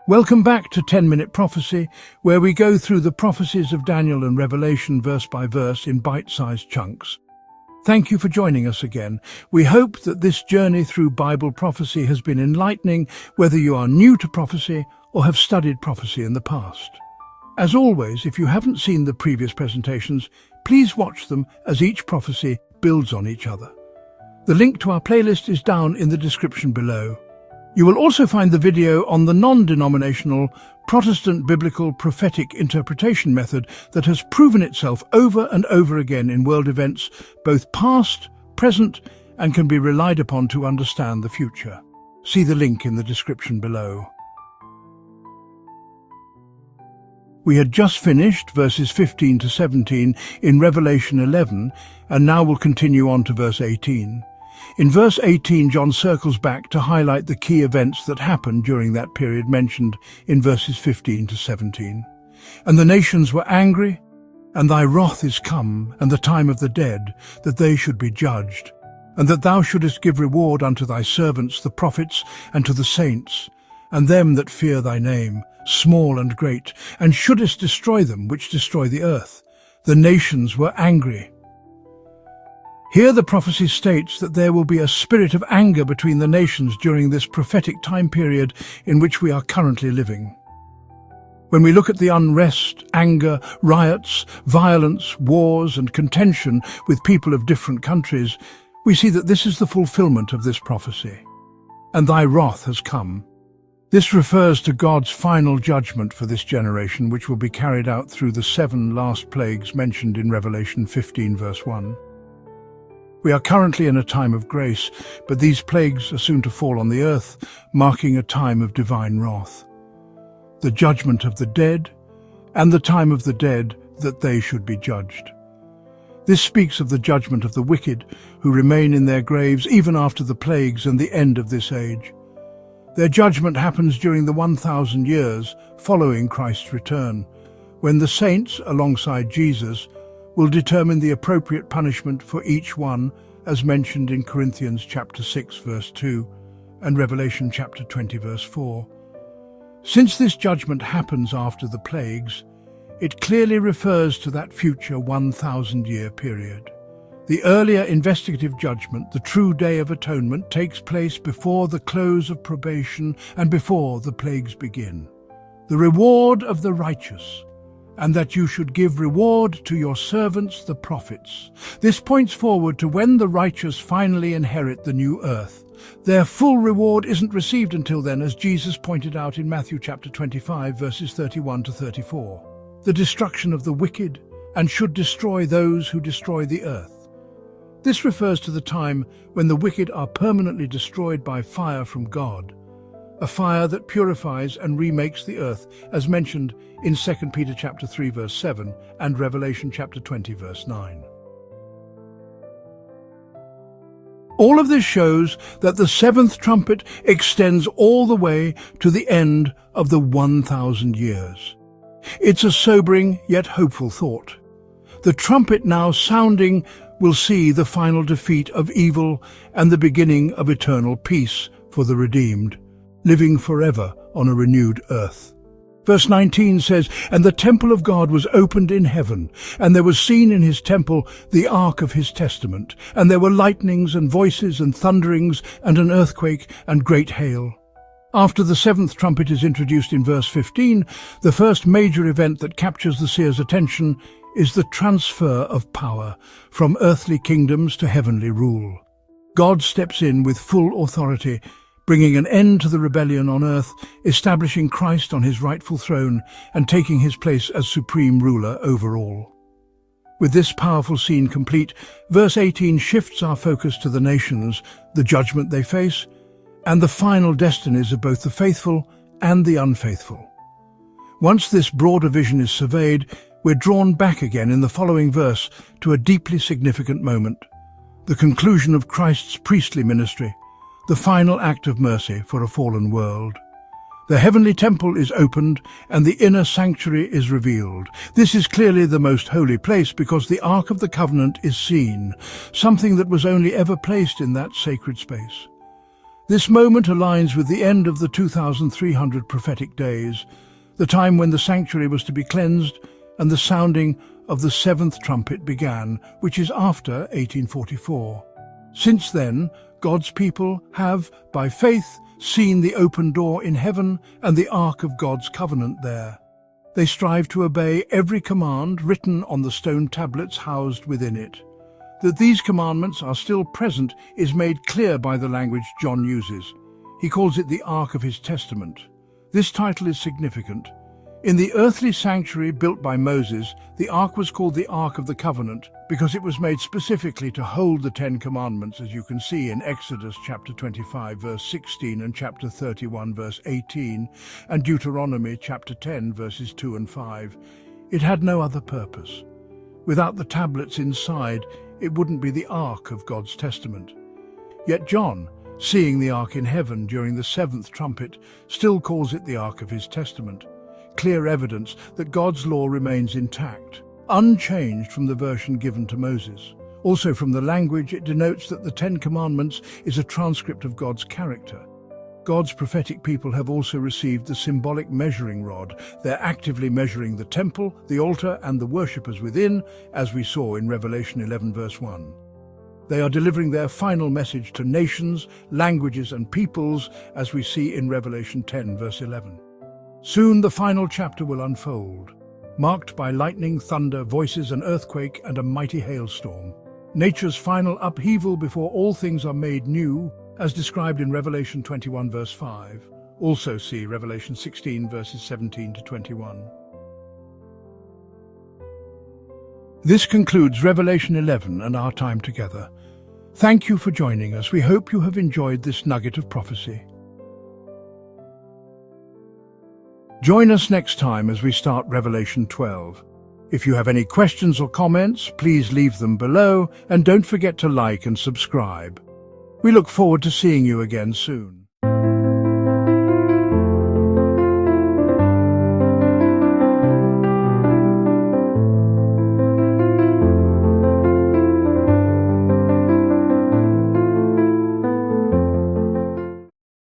Welcome back to 10-Minute Prophecy, where we go through the prophecies of Daniel and Revelation verse by verse in bite-sized chunks. Thank you for joining us again. We hope that this journey through Bible prophecy has been enlightening, whether you are new to prophecy or have studied prophecy in the past. As always, if you haven't seen the previous presentations, please watch them as each prophecy builds on each other. The link to our playlist is down in the description below. You will also find the video on the non-denominational Protestant biblical prophetic interpretation method that has proven itself over and over again in world events, both past, present, and can be relied upon to understand the future. See the link in the description below. We had just finished verses 15 to 17 in Revelation 11, and now we'll continue on to verse 18. In verse 18, John circles back to highlight the key events that happened during that period mentioned in verses 15 to 17. And the nations were angry, and thy wrath is come, and the time of the dead, that they should be judged, and that thou shouldest give reward unto thy servants the prophets, and to the saints, and them that fear thy name, small and great, and shouldest destroy them which destroy the earth. The nations were angry. Here the prophecy states that there will be a spirit of anger between the nations during this prophetic time period in which we are currently living. When we look at the unrest, anger, riots, violence, wars and contention with people of different countries, we see that this is the fulfillment of this prophecy. And thy wrath has come. This refers to God's final judgment for this generation, which will be carried out through the 7 last plagues mentioned in Revelation 15 verse 1. We are currently in a time of grace, but these plagues are soon to fall on the earth, marking a time of divine wrath. The judgment of the dead, and the time of the dead that they should be judged. This speaks of the judgment of the wicked, who remain in their graves even after the plagues and the end of this age. Their judgment happens during the 1,000 years following Christ's return, when the saints, alongside Jesus, will determine the appropriate punishment for each one, as mentioned in Corinthians chapter 6 verse 2 and Revelation chapter 20 verse 4. Since this judgment happens after the plagues, it clearly refers to that future 1,000-year period. The earlier investigative judgment, the true Day of Atonement, takes place before the close of probation and before the plagues begin. The reward of the righteous, and that you should give reward to your servants the prophets. This points forward to when the righteous finally inherit the new earth. Their full reward isn't received until then, as Jesus pointed out in Matthew chapter 25, verses 31 to 34. The destruction of the wicked, and should destroy those who destroy the earth. This refers to the time when the wicked are permanently destroyed by fire from God, a fire that purifies and remakes the earth, as mentioned in 2 Peter chapter 3 verse 7 and Revelation chapter 20 verse 9. All of this shows that the 7th trumpet extends all the way to the end of the 1,000 years. It's a sobering yet hopeful thought. The trumpet now sounding will see the final defeat of evil and the beginning of eternal peace for the redeemed, living forever on a renewed earth. Verse 19 says, And the temple of God was opened in heaven, and there was seen in his temple the ark of his testament, and there were lightnings and voices and thunderings and an earthquake and great hail. After the 7th trumpet is introduced in verse 15, the first major event that captures the seer's attention is the transfer of power from earthly kingdoms to heavenly rule. God steps in with full authority, bringing an end to the rebellion on earth, establishing Christ on his rightful throne and taking his place as supreme ruler over all. With this powerful scene complete, verse 18 shifts our focus to the nations, the judgment they face, and the final destinies of both the faithful and the unfaithful. Once this broader vision is surveyed, we're drawn back again in the following verse to a deeply significant moment, the conclusion of Christ's priestly ministry, the final act of mercy for a fallen world. The heavenly temple is opened and the inner sanctuary is revealed. This is clearly the most holy place because the Ark of the Covenant is seen, something that was only ever placed in that sacred space. This moment aligns with the end of the 2,300 prophetic days, the time when the sanctuary was to be cleansed and the sounding of the seventh trumpet began, which is after 1844. Since then, God's people have, by faith, seen the open door in heaven and the ark of God's covenant there. They strive to obey every command written on the stone tablets housed within it. That these commandments are still present is made clear by the language John uses. He calls it the Ark of his Testament. This title is significant. In the earthly sanctuary built by Moses, the Ark was called the Ark of the Covenant because it was made specifically to hold the Ten Commandments, as you can see in Exodus chapter 25 verse 16 and chapter 31 verse 18 and Deuteronomy chapter 10 verses 2 and 5. It had no other purpose. Without the tablets inside, it wouldn't be the Ark of God's Testament. Yet John, seeing the Ark in heaven during the seventh trumpet, still calls it the Ark of his Testament. Clear evidence that God's law remains intact, unchanged from the version given to Moses. Also from the language, it denotes that the Ten Commandments is a transcript of God's character. God's prophetic people have also received the symbolic measuring rod. They're actively measuring the temple, the altar, and the worshippers within, as we saw in Revelation 11 verse 1. They are delivering their final message to nations, languages, and peoples, as we see in Revelation 10 verse 11. Soon the final chapter will unfold, marked by lightning, thunder, voices, an earthquake, and a mighty hailstorm. Nature's final upheaval before all things are made new, as described in Revelation 21 verse 5. Also see Revelation 16 verses 17 to 21. This concludes Revelation 11 and our time together. Thank you for joining us. We hope you have enjoyed this nugget of prophecy. Join us next time as we start Revelation 12. If you have any questions or comments, please leave them below and don't forget to like and subscribe. We look forward to seeing you again soon.